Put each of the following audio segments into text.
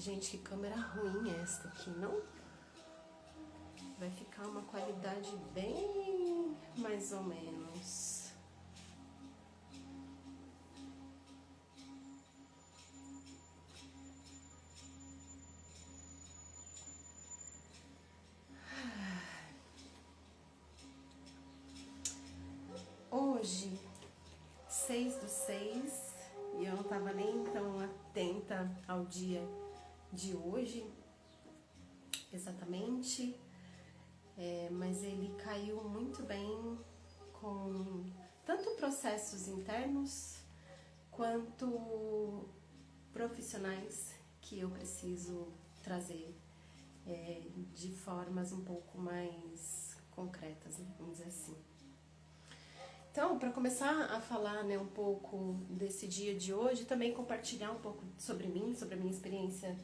Gente, que câmera ruim é esta aqui, não? Vai ficar uma qualidade bem mais ou menos. Hoje, 6/6, e eu não tava nem tão atenta ao dia de hoje, exatamente, mas ele caiu muito bem com tanto processos internos quanto profissionais que eu preciso trazer de formas um pouco mais concretas, né? Vamos dizer assim. Então, para começar a falar, né, um pouco desse dia de hoje, também compartilhar um pouco sobre mim, sobre a minha experiência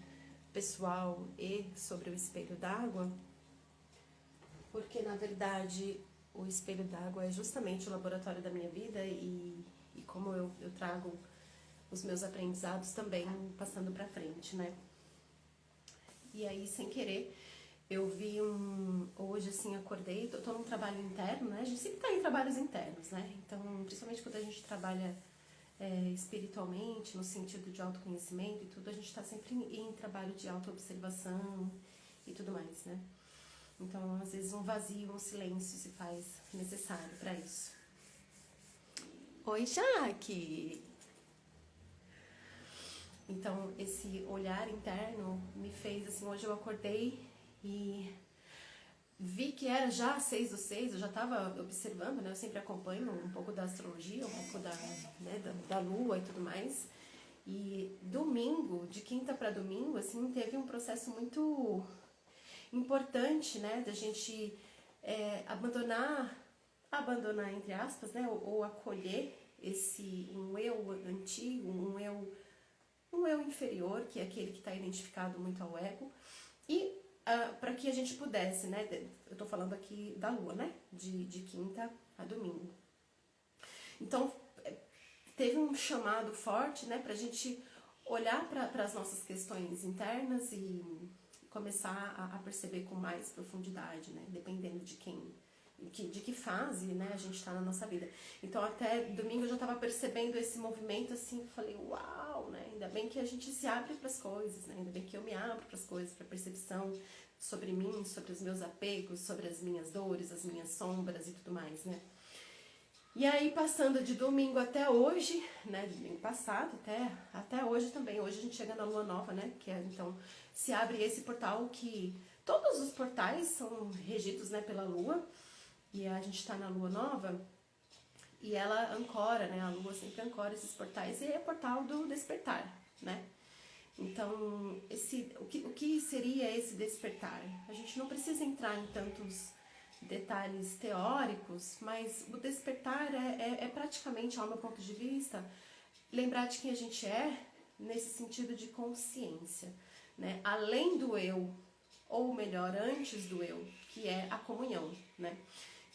pessoal e sobre o espelho d'água, porque na verdade o espelho d'água é justamente o laboratório da minha vida e como eu trago os meus aprendizados também passando para frente, né? E aí, sem querer, eu vi hoje, assim, acordei, tô num trabalho interno, né? A gente sempre tá em trabalhos internos, né? Então, principalmente quando a gente trabalha espiritualmente, no sentido de autoconhecimento e tudo, a gente tá sempre em trabalho de autoobservação e tudo mais, né? Então, às vezes, um vazio, um silêncio se faz necessário para isso. Oi, Jaque! Então, esse olhar interno me fez, assim, hoje eu acordei e vi que era já 6/6, eu já estava observando, né? Eu sempre acompanho um pouco da astrologia, um pouco da lua e tudo mais. E domingo, de quinta para domingo, assim, teve um processo muito importante, né? Da gente abandonar entre aspas, né? Ou acolher um eu antigo, um eu inferior, que é aquele que está identificado muito ao ego, e para que a gente pudesse, né, eu estou falando aqui da lua, né, de quinta a domingo. Então, teve um chamado forte, né, para a gente olhar para as nossas questões internas e começar a perceber com mais profundidade, né, dependendo de que fase, né, a gente está na nossa vida. Então, até domingo eu já estava percebendo esse movimento, assim, falei, uau, né, ainda bem que a gente se abre para as coisas, né, ainda bem que eu me abro para as coisas, para a percepção sobre mim, sobre os meus apegos, sobre as minhas dores, as minhas sombras e tudo mais, né. E aí, passando de domingo até hoje, né, de domingo passado até hoje também, hoje a gente chega na lua nova, né, que é, então, se abre esse portal que todos os portais são regidos, né, pela lua. E a gente está na lua nova e ela ancora, né? A lua sempre ancora esses portais e é o portal do despertar, né? Então, o que seria esse despertar? A gente não precisa entrar em tantos detalhes teóricos, mas o despertar é praticamente, ao meu ponto de vista, lembrar de quem a gente é nesse sentido de consciência, né? Além do eu, ou melhor, antes do eu, que é a comunhão, né?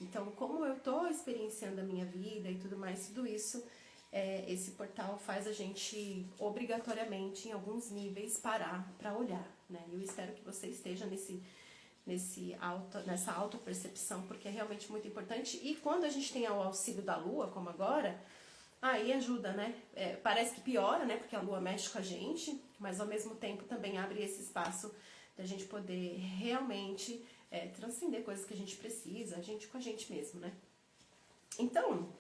Então, como eu estou experienciando a minha vida e tudo mais, tudo isso, esse portal faz a gente, obrigatoriamente, em alguns níveis, parar para olhar, né? Eu espero que você esteja nessa autopercepção, porque é realmente muito importante. E quando a gente tem o auxílio da lua, como agora, aí ajuda, né? Parece que piora, né? Porque a lua mexe com a gente, mas ao mesmo tempo também abre esse espaço da gente poder realmente transcender coisas que a gente precisa, a gente com a gente mesmo, né? Então,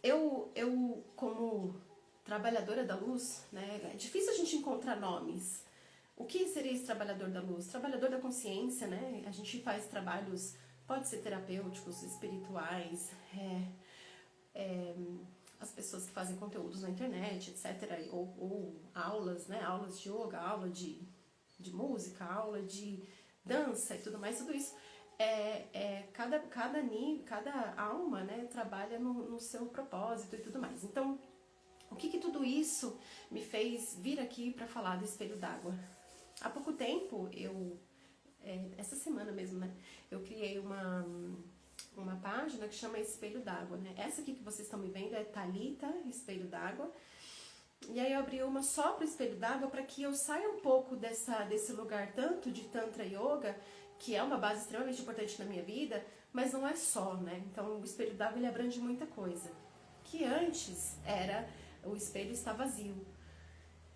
eu como trabalhadora da luz, né? É difícil a gente encontrar nomes. O que seria esse trabalhador da luz? Trabalhador da consciência, né? A gente faz trabalhos, pode ser terapêuticos, espirituais, as pessoas que fazem conteúdos na internet, etc. Ou aulas, né? Aulas de yoga, aula de música, aula de dança e tudo mais, tudo isso. Cada alma, né, trabalha no seu propósito e tudo mais. Então, o que tudo isso me fez vir aqui para falar do espelho d'água? Há pouco tempo, essa semana mesmo, né, eu criei uma página que chama Espelho d'Água, né? Essa aqui que vocês estão me vendo é Thalita Espelho d'Água. E aí eu abri uma só para o espelho d'água para que eu saia um pouco desse lugar tanto de Tantra Yoga, que é uma base extremamente importante na minha vida, mas não é só, né? Então o espelho d'água ele abrange muita coisa. Que antes era o espelho está vazio.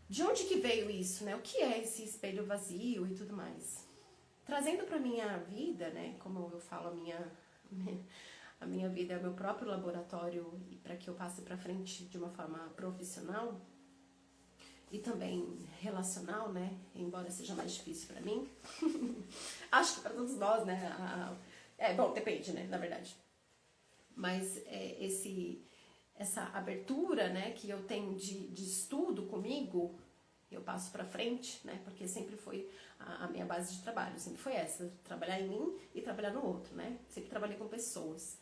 De onde que veio isso, né? O que é esse espelho vazio e tudo mais? Trazendo para minha vida, né? Como eu falo, a minha vida é o meu próprio laboratório e para que eu passe para frente de uma forma profissional e também relacional, né? Embora seja mais difícil para mim. Acho que para todos nós, né? Bom, depende, né? Na verdade. Mas essa abertura, né, que eu tenho de estudo comigo, eu passo pra frente, né, porque sempre foi a minha base de trabalho, sempre foi essa, trabalhar em mim e trabalhar no outro, né, sempre trabalhei com pessoas.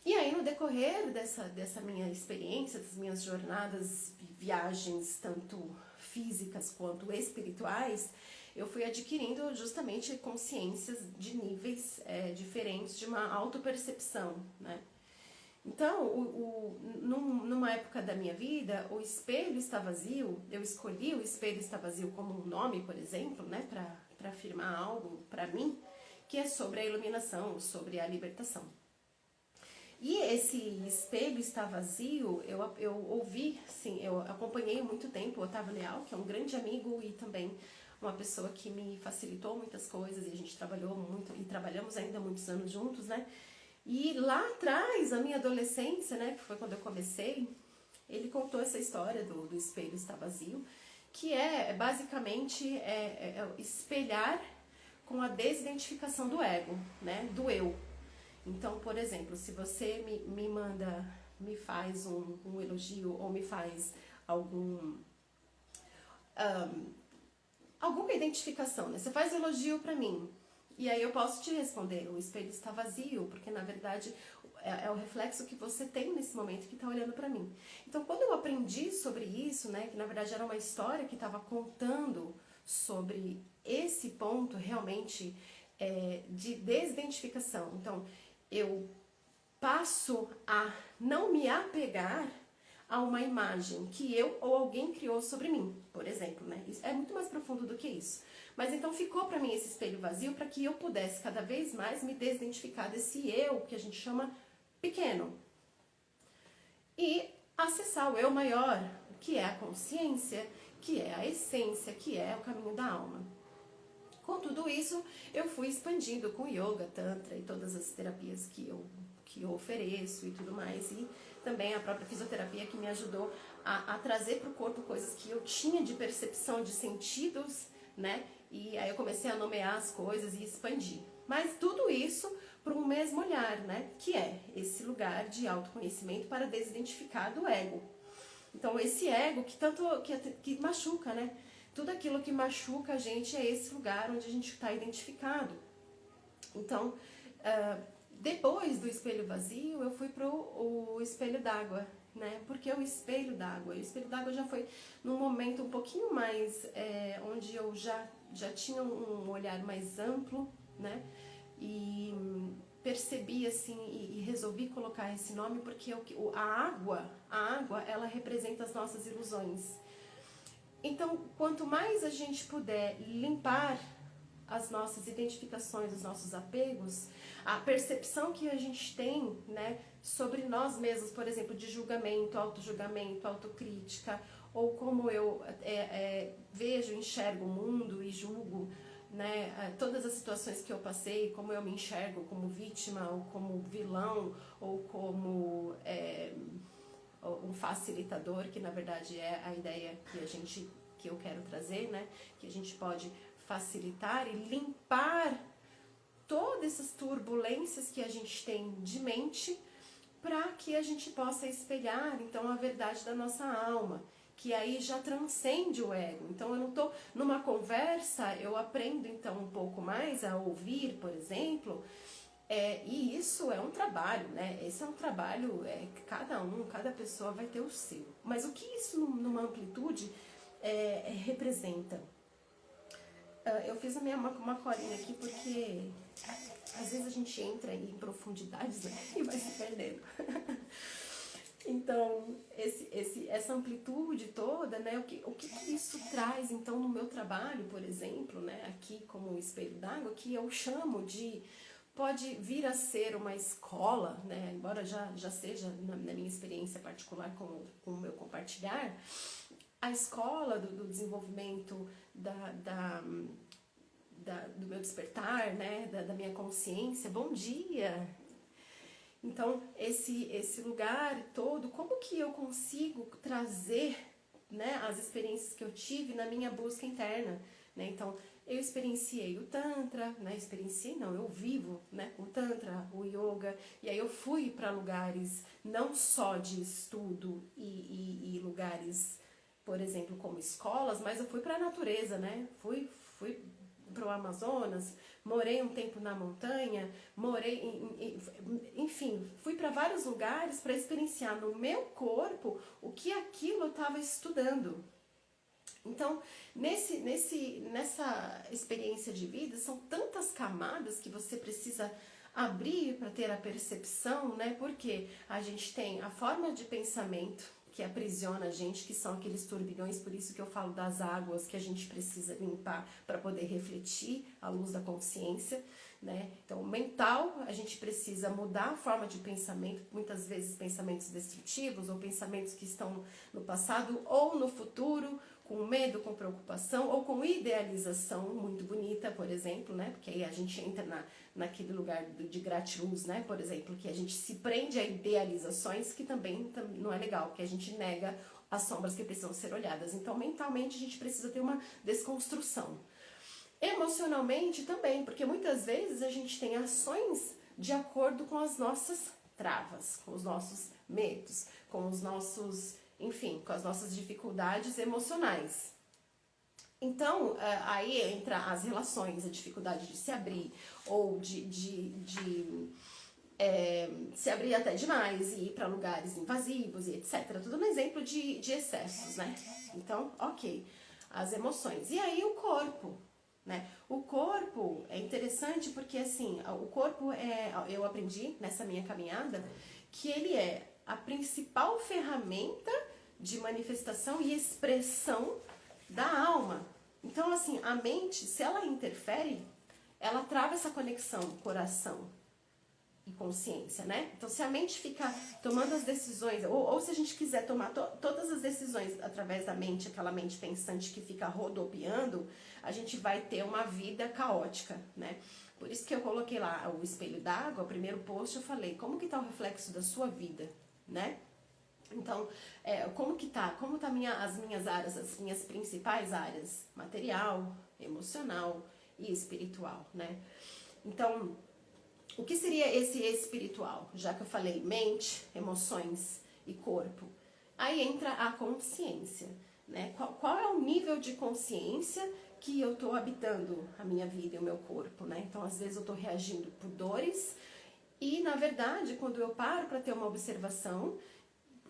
E aí, no decorrer dessa minha experiência, das minhas jornadas, viagens, tanto físicas quanto espirituais, eu fui adquirindo justamente consciências de níveis diferentes de uma autopercepção, né. Então, numa época da minha vida, o espelho está vazio, eu escolhi o espelho está vazio como um nome, por exemplo, né, para afirmar algo para mim, que é sobre a iluminação, sobre a libertação. E esse espelho está vazio, eu ouvi, sim, eu acompanhei muito tempo o Otávio Leal, que é um grande amigo e também uma pessoa que me facilitou muitas coisas, e a gente trabalhou muito, e trabalhamos ainda muitos anos juntos, né? E lá atrás, na minha adolescência, né, que foi quando eu comecei, ele contou essa história do espelho está vazio, que é basicamente espelhar com a desidentificação do ego, né, do eu. Então, por exemplo, se você me faz um elogio ou me faz alguma identificação, né, você faz elogio pra mim, e aí eu posso te responder, o espelho está vazio, porque na verdade é o reflexo que você tem nesse momento que está olhando para mim. Então, quando eu aprendi sobre isso, né, que na verdade era uma história que estava contando sobre esse ponto realmente de desidentificação. Então, eu passo a não me apegar a uma imagem que eu ou alguém criou sobre mim, por exemplo, né? Isso é muito mais profundo do que isso. Mas então ficou para mim esse espelho vazio para que eu pudesse cada vez mais me desidentificar desse eu que a gente chama pequeno e acessar o eu maior, que é a consciência, que é a essência, que é o caminho da alma. Com tudo isso, eu fui expandindo com yoga, tantra e todas as terapias que eu ofereço e tudo mais, e também a própria fisioterapia que me ajudou a trazer para o corpo coisas que eu tinha de percepção de sentidos, né? E aí eu comecei a nomear as coisas e expandir. Mas tudo isso para um mesmo olhar, né? Que é esse lugar de autoconhecimento para desidentificar do ego. Então esse ego que machuca, né? Tudo aquilo que machuca a gente é esse lugar onde a gente está identificado. Então, depois do espelho vazio, eu fui pro espelho d'água, né? Porque o espelho d'água já foi num momento um pouquinho mais, onde eu já tinha um olhar mais amplo, né? E percebi assim e resolvi colocar esse nome porque a água, ela representa as nossas ilusões. Então, quanto mais a gente puder limpar as nossas identificações, os nossos apegos, a percepção que a gente tem, né, sobre nós mesmos, por exemplo, de julgamento, autojulgamento, autocrítica, ou como eu vejo, enxergo o mundo e julgo, né, todas as situações que eu passei, como eu me enxergo como vítima, ou como vilão, ou como um facilitador, que na verdade é a ideia que eu quero trazer, né? Que a gente pode facilitar e limpar todas essas turbulências que a gente tem de mente para que a gente possa espelhar, então, a verdade da nossa alma, que aí já transcende o ego. Então, eu não estou numa conversa, eu aprendo, então, um pouco mais a ouvir, por exemplo, e isso é um trabalho, né? Esse é um trabalho, cada pessoa vai ter o seu. Mas o que isso, numa amplitude, representa? Eu fiz uma colinha aqui porque às vezes a gente entra em profundidades, né? E vai se perdendo. Então, essa amplitude toda, né? O que isso traz, então, no meu trabalho, por exemplo, né? Aqui como espelho d'água, que eu chamo de... Pode vir a ser uma escola, né? Embora já seja, na minha experiência particular com o meu compartilhar, a escola do desenvolvimento do meu despertar, né? Da minha consciência. Bom dia! Então, esse lugar todo, como que eu consigo trazer, né, as experiências que eu tive na minha busca interna, né? Então, eu experienciei o Tantra, né? Experienciei, não, eu vivo, né, o Tantra, o Yoga, e aí eu fui para lugares não só de estudo e lugares, por exemplo, como escolas, mas eu fui para a natureza, né? Fui para o Amazonas, morei um tempo na montanha, enfim, fui para vários lugares para experienciar no meu corpo o que aquilo eu estava estudando. Então, nessa experiência de vida, são tantas camadas que você precisa abrir para ter a percepção, né? Porque a gente tem a forma de pensamento que aprisiona a gente, que são aqueles turbilhões, por isso que eu falo das águas que a gente precisa limpar para poder refletir à luz da consciência, né? Então, o mental, a gente precisa mudar a forma de pensamento, muitas vezes pensamentos destrutivos ou pensamentos que estão no passado ou no futuro, com medo, com preocupação ou com idealização muito bonita, por exemplo, né? Porque aí a gente entra naquele lugar de gratiluz, né? Por exemplo, que a gente se prende a idealizações que também não é legal, porque a gente nega as sombras que precisam ser olhadas. Então, mentalmente, a gente precisa ter uma desconstrução. Emocionalmente também, porque muitas vezes a gente tem ações de acordo com as nossas travas, com os nossos medos, com os nossos... enfim, com as nossas dificuldades emocionais. Então, aí entra as relações, a dificuldade de se abrir, ou de se abrir até demais e ir para lugares invasivos e etc. Tudo um exemplo de excessos, né? Então, ok, as emoções. E aí o corpo, né? O corpo é interessante porque, assim, o corpo eu aprendi nessa minha caminhada que ele é a principal ferramenta de manifestação e expressão da alma. Então, assim, a mente, se ela interfere, ela trava essa conexão coração e consciência, né? Então, se a mente fica tomando as decisões, ou se a gente quiser tomar todas as decisões através da mente, aquela mente pensante que fica rodopiando, a gente vai ter uma vida caótica, né? Por isso que eu coloquei lá o espelho d'água, o primeiro post eu falei, como que tá o reflexo da sua vida, né? Então, como tá as minhas áreas, as minhas principais áreas, material, emocional e espiritual, né? Então, o que seria esse espiritual? Já que eu falei mente, emoções e corpo. Aí entra a consciência, né? Qual é o nível de consciência que eu estou habitando a minha vida e o meu corpo, né? Então, às vezes eu estou reagindo por dores e, na verdade, quando eu paro para ter uma observação,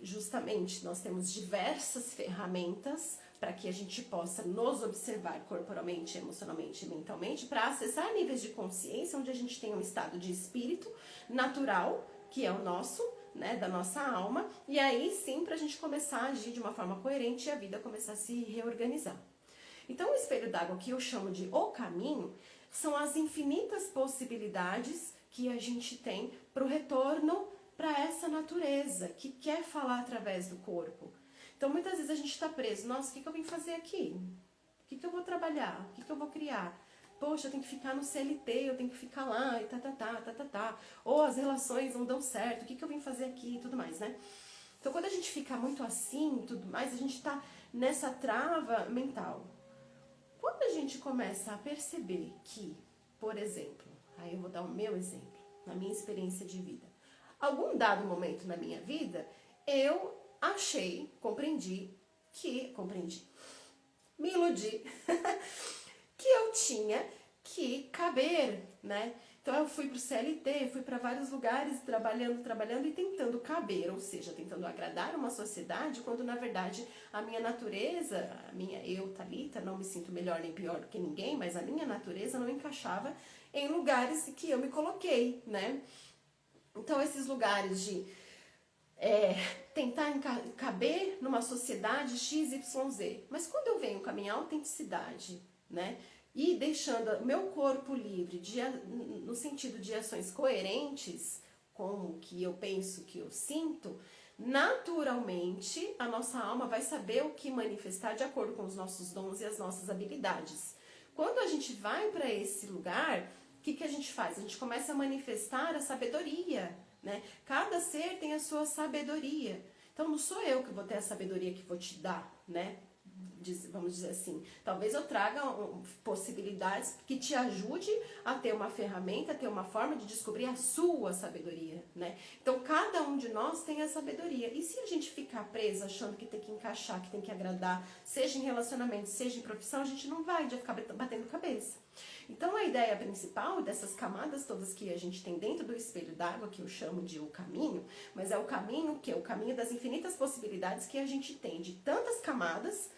justamente nós temos diversas ferramentas para que a gente possa nos observar corporalmente, emocionalmente e mentalmente, para acessar níveis de consciência onde a gente tem um estado de espírito natural, que é o nosso, né, da nossa alma, e aí sim para a gente começar a agir de uma forma coerente e a vida começar a se reorganizar. Então o espelho d'água, que eu chamo de o caminho, são as infinitas possibilidades que a gente tem para o retorno para essa natureza que quer falar através do corpo. Então, muitas vezes a gente está preso. Nossa, o que eu vim fazer aqui? O que eu vou trabalhar? O que eu vou criar? Poxa, eu tenho que ficar no CLT, eu tenho que ficar lá e tá. Ou as relações não dão certo, o que eu vim fazer aqui e tudo mais, né? Então, quando a gente fica muito assim e tudo mais, a gente está nessa trava mental. Quando a gente começa a perceber que, por exemplo, aí eu vou dar o meu exemplo, na minha experiência de vida, algum dado momento na minha vida, eu compreendi, me iludi, que eu tinha que caber, né? Então eu fui pro CLT, fui para vários lugares, trabalhando e tentando caber, ou seja, tentando agradar uma sociedade, quando na verdade a minha natureza, eu, Thalita, não me sinto melhor nem pior do que ninguém, mas a minha natureza não encaixava em lugares que eu me coloquei, né? Então, esses lugares de tentar caber numa sociedade XYZ. Mas quando eu venho com a minha autenticidade, né, e deixando o meu corpo livre no sentido de ações coerentes com o que eu penso, que eu sinto, naturalmente a nossa alma vai saber o que manifestar de acordo com os nossos dons e as nossas habilidades. Quando a gente vai para esse lugar, o que a gente faz? A gente começa a manifestar a sabedoria, né? Cada ser tem a sua sabedoria. Então não sou eu que vou ter a sabedoria que vou te dar, né? Vamos dizer assim, talvez eu traga possibilidades que te ajude a ter uma ferramenta, a ter uma forma de descobrir a sua sabedoria, né? Então cada um de nós tem a sabedoria, e se a gente ficar presa achando que tem que encaixar, que tem que agradar, seja em relacionamento, seja em profissão, a gente não vai ficar batendo cabeça. Então a ideia principal dessas camadas todas que a gente tem dentro do espelho d'água, que eu chamo de o caminho, mas é o caminho que é o caminho das infinitas possibilidades que a gente tem de tantas camadas,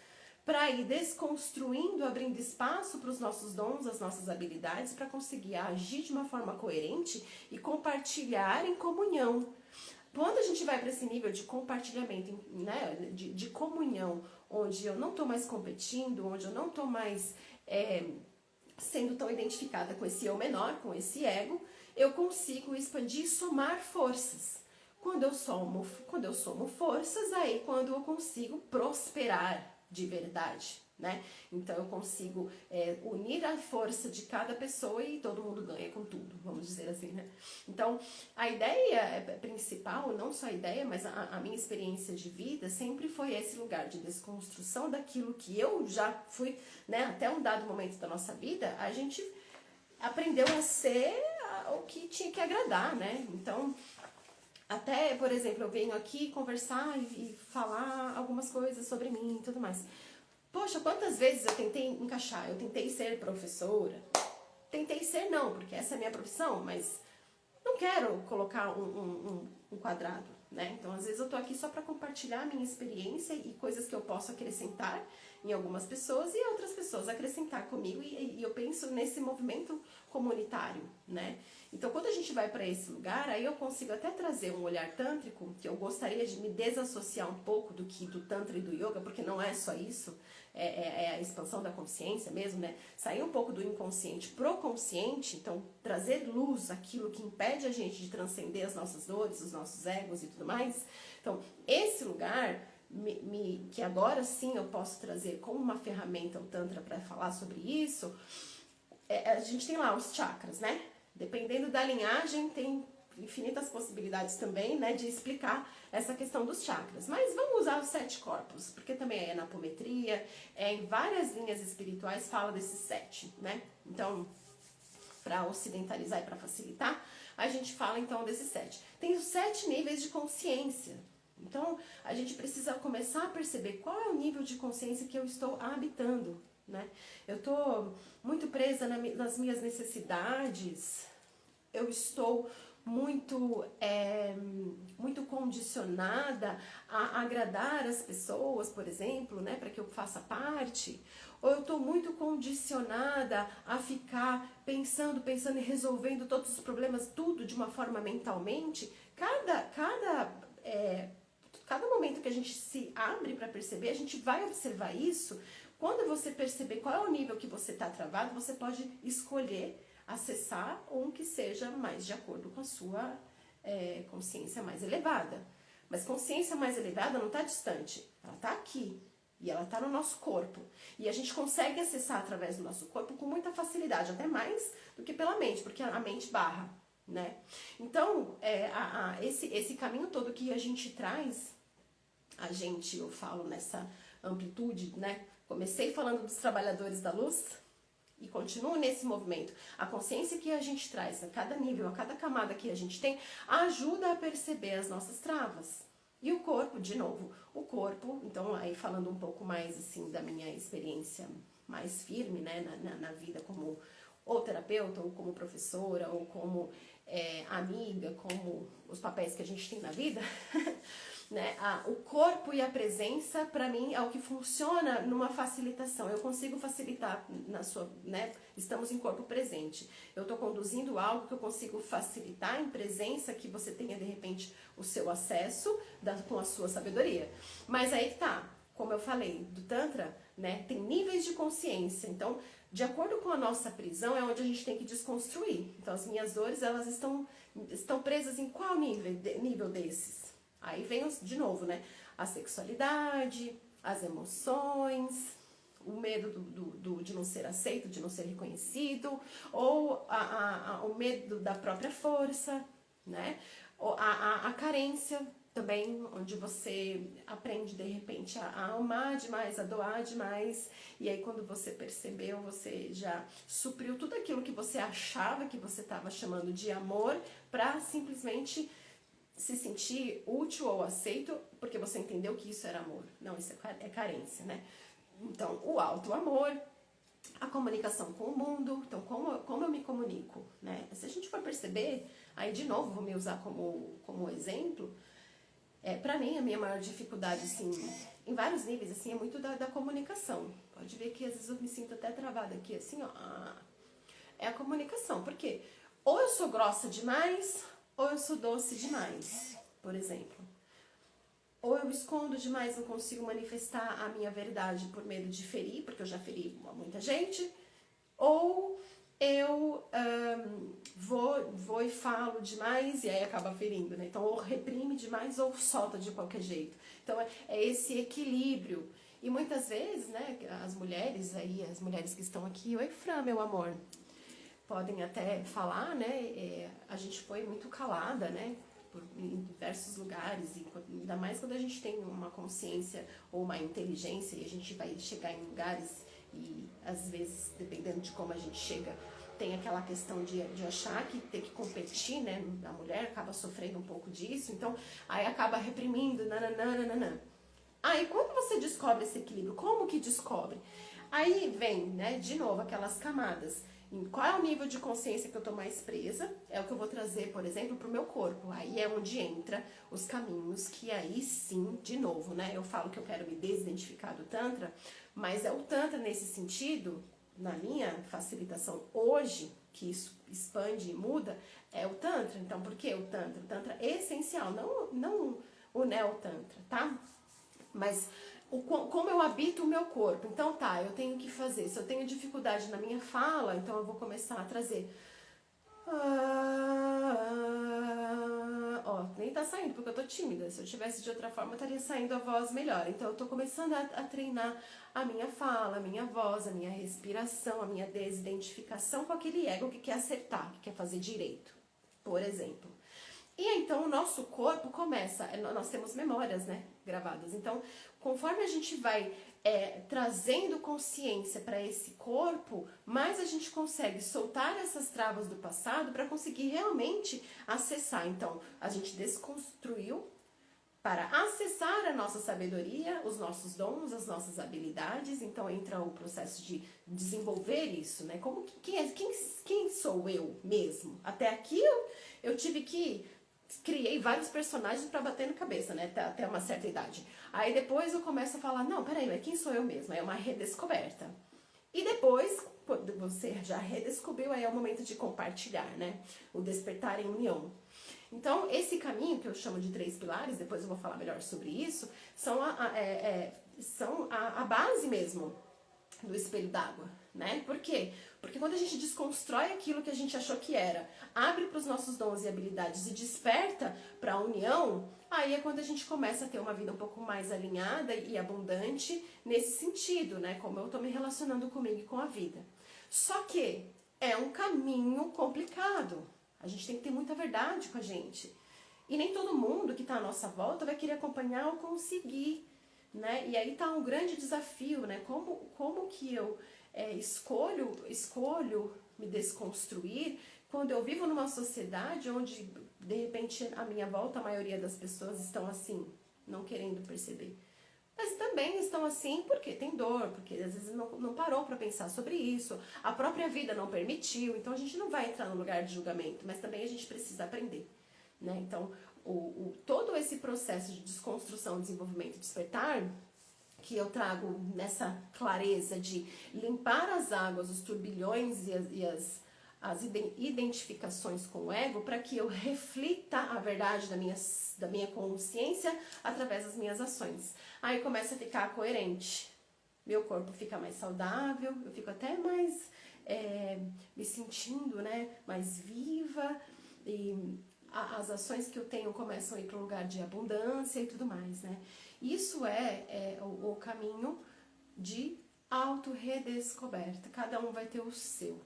para ir desconstruindo, abrindo espaço para os nossos dons, as nossas habilidades, para conseguir agir de uma forma coerente e compartilhar em comunhão. Quando a gente vai para esse nível de compartilhamento, né, de comunhão, onde eu não estou mais competindo, onde eu não estou mais sendo tão identificada com esse eu menor, com esse ego, eu consigo expandir e somar forças. Quando eu somo forças, aí quando eu consigo prosperar de verdade, né? Então eu consigo unir a força de cada pessoa e todo mundo ganha com tudo, vamos dizer assim, né? Então a ideia principal, não só a ideia, mas a minha experiência de vida sempre foi esse lugar de desconstrução daquilo que eu já fui, né? Até um dado momento da nossa vida, a gente aprendeu a ser o que tinha que agradar, né? Então até, por exemplo, eu venho aqui conversar e falar algumas coisas sobre mim e tudo mais. Poxa, quantas vezes eu tentei encaixar? Eu tentei ser professora. Tentei ser não, porque essa é a minha profissão, mas não quero colocar um quadrado, né? Então, às vezes eu tô aqui só para compartilhar a minha experiência e coisas que eu posso acrescentar em algumas pessoas e outras pessoas acrescentar comigo, e eu penso nesse movimento comunitário, né? Então, quando a gente vai para esse lugar, aí eu consigo até trazer um olhar tântrico, que eu gostaria de me desassociar um pouco do tantra e do yoga, porque não é só isso, é a expansão da consciência mesmo, né? Sair um pouco do inconsciente pro consciente, então trazer luz àquilo que impede a gente de transcender as nossas dores, os nossos egos e tudo mais. Então, esse lugar que agora sim eu posso trazer como uma ferramenta o Tantra para falar sobre isso, a gente tem lá os chakras, né? Dependendo da linhagem, tem infinitas possibilidades também, né, de explicar essa questão dos chakras. Mas vamos usar os 7 corpos, porque também é na apometria, em várias linhas espirituais fala desses 7, né? Então, para ocidentalizar e para facilitar, a gente fala então desses 7. Tem os 7 níveis de consciência. Então, a gente precisa começar a perceber qual é o nível de consciência que eu estou habitando, né? Eu estou muito presa nas minhas necessidades, eu estou muito condicionada a agradar as pessoas, por exemplo, né, para que eu faça parte, ou eu estou muito condicionada a ficar pensando e resolvendo todos os problemas, tudo de uma forma mentalmente. Cada momento que a gente se abre para perceber, a gente vai observar isso. Quando você perceber qual é o nível que você está travado, você pode escolher acessar um que seja mais de acordo com a sua consciência mais elevada. Mas consciência mais elevada não está distante, ela está aqui. E ela está no nosso corpo. E a gente consegue acessar através do nosso corpo com muita facilidade, até mais do que pela mente, porque a mente barra, né? Então, esse caminho todo que a gente traz, eu falo nessa amplitude, né? Comecei falando dos trabalhadores da luz e continuo nesse movimento. A consciência que a gente traz a cada nível, a cada camada que a gente tem, ajuda a perceber as nossas travas. E o corpo, de novo, então aí falando um pouco mais assim da minha experiência mais firme, né, na vida como ou terapeuta, ou como professora, ou como amiga, como os papéis que a gente tem na vida, né? O corpo e a presença, para mim, é o que funciona numa facilitação. Eu consigo facilitar na sua, né? Estamos em corpo presente. Eu estou conduzindo algo que eu consigo facilitar em presença, que você tenha, de repente, o seu acesso com a sua sabedoria. Mas aí que tá, como eu falei, do Tantra, né? Tem níveis de consciência. Então, de acordo com a nossa prisão, é onde a gente tem que desconstruir. Então, as minhas dores, elas estão presas em qual nível desses? Aí vem, de novo, né? A sexualidade, as emoções, o medo de não ser aceito, de não ser reconhecido, ou o medo da própria força, né? A carência também, onde você aprende, de repente, a amar demais, a doar demais, e aí quando você percebeu, você já supriu tudo aquilo que você achava que você estava chamando de amor, para simplesmente se sentir útil ou aceito, porque você entendeu que isso era amor. Não, isso é carência, né? Então, o auto-amor, a comunicação com o mundo, então como eu me comunico, né? Se a gente for perceber, aí de novo vou me usar como exemplo, pra mim a minha maior dificuldade, assim, em vários níveis, assim, é muito da comunicação. Pode ver que às vezes eu me sinto até travada aqui, assim, ó, é a comunicação, porque ou eu sou grossa demais, ou eu sou doce demais, por exemplo. Ou eu escondo demais, não consigo manifestar a minha verdade por medo de ferir, porque eu já feri muita gente. Ou eu vou e falo demais e aí acaba ferindo, né? Então, ou reprime demais ou solta de qualquer jeito. Então, é esse equilíbrio. E muitas vezes, né, as mulheres que estão aqui, oi Fran, meu amor, podem até falar, né? A gente foi muito calada, né? Em diversos lugares, e ainda mais quando a gente tem uma consciência ou uma inteligência e a gente vai chegar em lugares e às vezes, dependendo de como a gente chega, tem aquela questão de achar que tem que competir, né? A mulher acaba sofrendo um pouco disso, então aí acaba reprimindo, nananana. Aí quando você descobre esse equilíbrio, como que descobre? Aí vem, né, de novo, aquelas camadas. Qual é o nível de consciência que eu tô mais presa? É o que eu vou trazer, por exemplo, pro meu corpo. Aí é onde entra os caminhos que aí sim, de novo, né? Eu falo que eu quero me desidentificar do Tantra, mas é o Tantra nesse sentido, na minha facilitação hoje, que isso expande e muda, é o Tantra. Então, por que o Tantra? O Tantra é essencial, não o Neo-Tantra, tá? Mas como eu habito o meu corpo. Então tá, eu tenho que fazer. Se eu tenho dificuldade na minha fala, então eu vou começar a trazer. Ó, nem tá saindo porque eu tô tímida. Se eu tivesse de outra forma, estaria saindo a voz melhor. Então eu tô começando a treinar a minha fala, a minha voz, a minha respiração, a minha desidentificação com aquele ego que quer acertar, que quer fazer direito, por exemplo. E então o nosso corpo começa, nós temos memórias, né, gravadas. Então, conforme a gente vai trazendo consciência para esse corpo, mais a gente consegue soltar essas travas do passado para conseguir realmente acessar. Então, a gente desconstruiu para acessar a nossa sabedoria, os nossos dons, as nossas habilidades. Então entra o processo de desenvolver isso, né? Como quem sou eu mesmo? Até aqui eu tive que criei vários personagens para bater na cabeça, né? Até uma certa idade. Aí depois eu começo a falar, não, peraí, mas quem sou eu mesma? É uma redescoberta. E depois, quando você já redescobriu, aí é o momento de compartilhar, né? O despertar em união. Então, esse caminho, que eu chamo de 3 pilares, depois eu vou falar melhor sobre isso, são a base mesmo do espelho d'água, né? Por quê? Porque quando a gente desconstrói aquilo que a gente achou que era, abre para os nossos dons e habilidades e desperta para a união, aí é quando a gente começa a ter uma vida um pouco mais alinhada e abundante nesse sentido, né? Como eu tô me relacionando comigo e com a vida. Só que é um caminho complicado. A gente tem que ter muita verdade com a gente. E nem todo mundo que está à nossa volta vai querer acompanhar ou conseguir, né? E aí tá um grande desafio, né? Como que eu escolho me desconstruir quando eu vivo numa sociedade onde, de repente, à minha volta, a maioria das pessoas estão assim, não querendo perceber. mas também estão assim porque tem dor, porque às vezes não parou para pensar sobre isso, a própria vida não permitiu, então a gente não vai entrar no lugar de julgamento, mas também a gente precisa aprender, né? Então, todo esse processo de desconstrução, desenvolvimento e despertar, que eu trago nessa clareza de limpar as águas, os turbilhões e as identificações com o ego, para que eu reflita a verdade da minha consciência através das minhas ações. Aí começa a ficar coerente. Meu corpo fica mais saudável, eu fico até mais me sentindo, né, mais viva, e as ações que eu tenho começam a ir para um lugar de abundância e tudo mais, né? Isso é o caminho de autorredescoberta. Cada um vai ter o seu.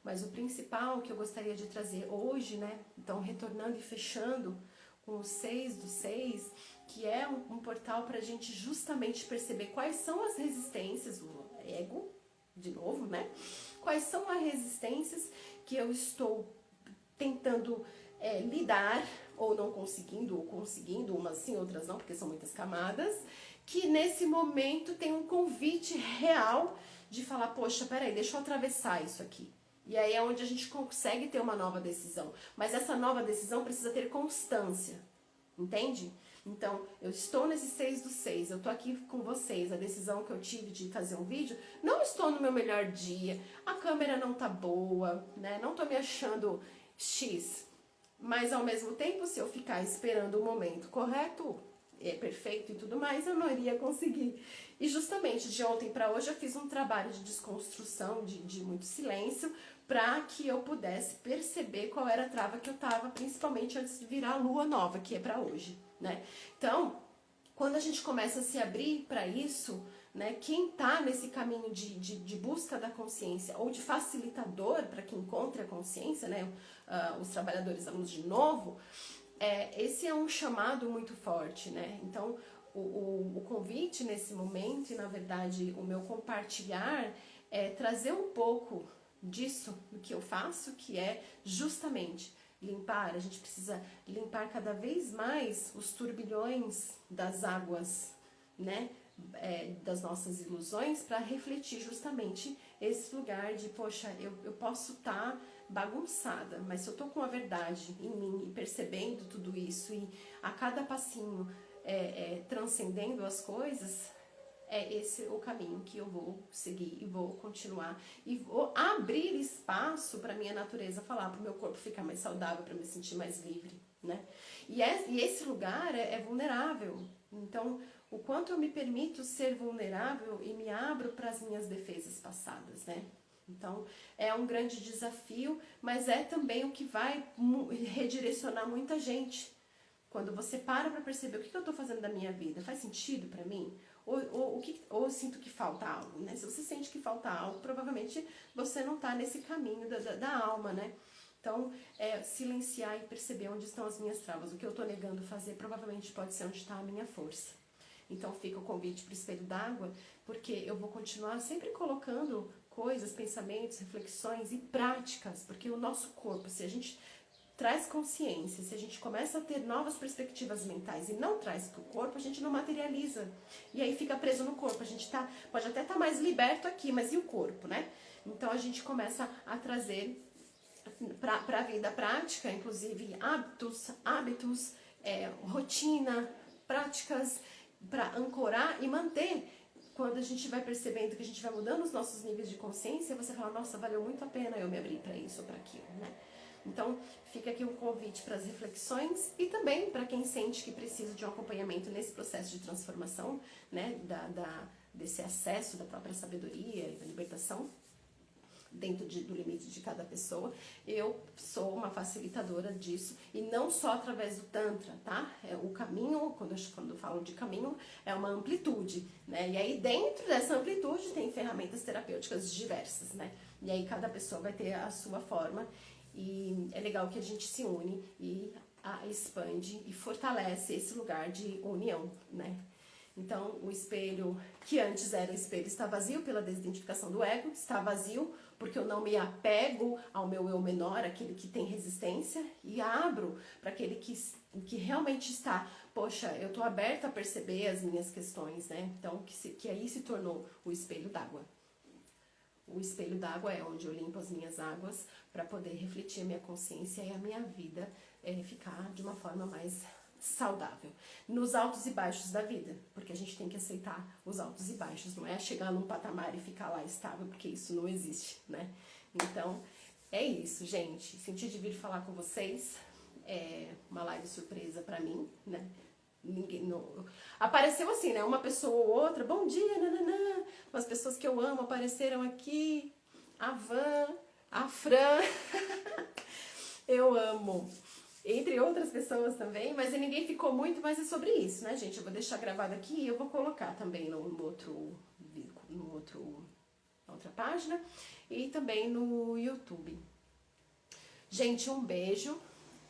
Mas o principal que eu gostaria de trazer hoje, né? Então, retornando e fechando com o 6 do 6, que é um portal para a gente justamente perceber quais são as resistências, o ego, de novo, né? Quais são as resistências que eu estou tentando lidar, ou não conseguindo, ou conseguindo, umas sim, outras não, porque são muitas camadas, que nesse momento tem um convite real de falar, poxa, peraí, deixa eu atravessar isso aqui. E aí é onde a gente consegue ter uma nova decisão. Mas essa nova decisão precisa ter constância, entende? Então, eu estou nesse 6 do 6, eu tô aqui com vocês, a decisão que eu tive de fazer um vídeo, não estou no meu melhor dia, a câmera não tá boa, né? Não tô me achando X. Mas ao mesmo tempo, se eu ficar esperando o momento correto, perfeito e tudo mais, eu não iria conseguir. E justamente de ontem para hoje eu fiz um trabalho de desconstrução, de muito silêncio, para que eu pudesse perceber qual era a trava que eu tava, principalmente antes de virar a lua nova, que é para hoje, né? Então, quando a gente começa a se abrir para isso, né, quem está nesse caminho de busca da consciência ou de facilitador para que encontre a consciência, né, os trabalhadores da luz de novo, esse é um chamado muito forte, né? Então, o convite nesse momento, e na verdade o meu compartilhar, é trazer um pouco disso, do que eu faço, que é justamente limpar. A gente precisa limpar cada vez mais os turbilhões das águas, né? Das nossas ilusões, para refletir justamente esse lugar de, poxa, eu posso estar bagunçada, mas se eu tô com a verdade em mim e percebendo tudo isso e a cada passinho transcendendo as coisas, é esse o caminho que eu vou seguir e vou continuar e vou abrir espaço para minha natureza falar, para o meu corpo ficar mais saudável, para me sentir mais livre, né? E esse lugar é vulnerável. Então, o quanto eu me permito ser vulnerável e me abro para as minhas defesas passadas, né? Então, é um grande desafio, mas é também o que vai redirecionar muita gente. Quando você para perceber o que eu estou fazendo da minha vida, faz sentido para mim? Ou eu sinto que falta algo, né? Se você sente que falta algo, provavelmente você não está nesse caminho da alma, né? Então, silenciar e perceber onde estão as minhas travas. O que eu estou negando fazer provavelmente pode ser onde está a minha força. Então, fica o convite para o espelho d'água, porque eu vou continuar sempre colocando coisas, pensamentos, reflexões e práticas, porque o nosso corpo, se a gente traz consciência, se a gente começa a ter novas perspectivas mentais e não traz para o corpo, a gente não materializa. E aí fica preso no corpo. A gente pode até estar mais liberto aqui, mas e o corpo, né? Então a gente começa a trazer para a vida prática, inclusive hábitos, rotina, práticas para ancorar e manter. Quando a gente vai percebendo que a gente vai mudando os nossos níveis de consciência, você fala, nossa, valeu muito a pena eu me abrir para isso ou para aquilo, né? Então, fica aqui um convite para as reflexões e também para quem sente que precisa de um acompanhamento nesse processo de transformação, né, desse acesso da própria sabedoria e da libertação dentro do limite de cada pessoa. Eu sou uma facilitadora disso, e não só através do Tantra, tá? O caminho, quando eu falo de caminho, é uma amplitude, né? E aí dentro dessa amplitude tem ferramentas terapêuticas diversas, né? E aí cada pessoa vai ter a sua forma, e é legal que a gente se une e expande e fortalece esse lugar de união, né? Então, o espelho, que antes era o espelho, está vazio pela desidentificação do ego, está vazio porque eu não me apego ao meu eu menor, aquele que tem resistência, e abro para aquele que que realmente está, poxa, eu tô aberta a perceber as minhas questões, né? Então, que aí se tornou o espelho d'água. O espelho d'água é onde eu limpo as minhas águas para poder refletir a minha consciência e a minha vida ficar de uma forma mais saudável. Nos altos e baixos da vida, porque a gente tem que aceitar os altos e baixos, não é chegar num patamar e ficar lá estável, porque isso não existe, né? Então, é isso, gente. Senti de vir falar com vocês. É uma live surpresa pra mim, né? Ninguém não... Apareceu assim, né? Uma pessoa ou outra, bom dia, nananã. Umas pessoas que eu amo apareceram aqui. A Van, a Fran. Eu amo. Entre outras pessoas também, mas ninguém ficou muito, mas é sobre isso, né, gente? Eu vou deixar gravado aqui e eu vou colocar também na outra página e também no YouTube. Gente, um beijo.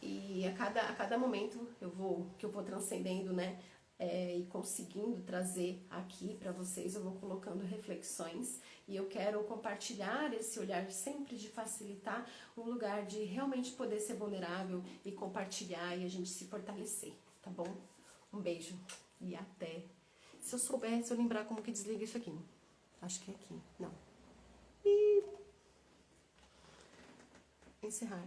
E a cada momento que eu vou transcendendo, né, e conseguindo trazer aqui para vocês, eu vou colocando reflexões e eu quero compartilhar esse olhar sempre de facilitar um lugar de realmente poder ser vulnerável e compartilhar e a gente se fortalecer, tá bom? Um beijo e até. Se eu lembrar como que desliga isso aqui. Acho que é aqui. Não. E encerrar.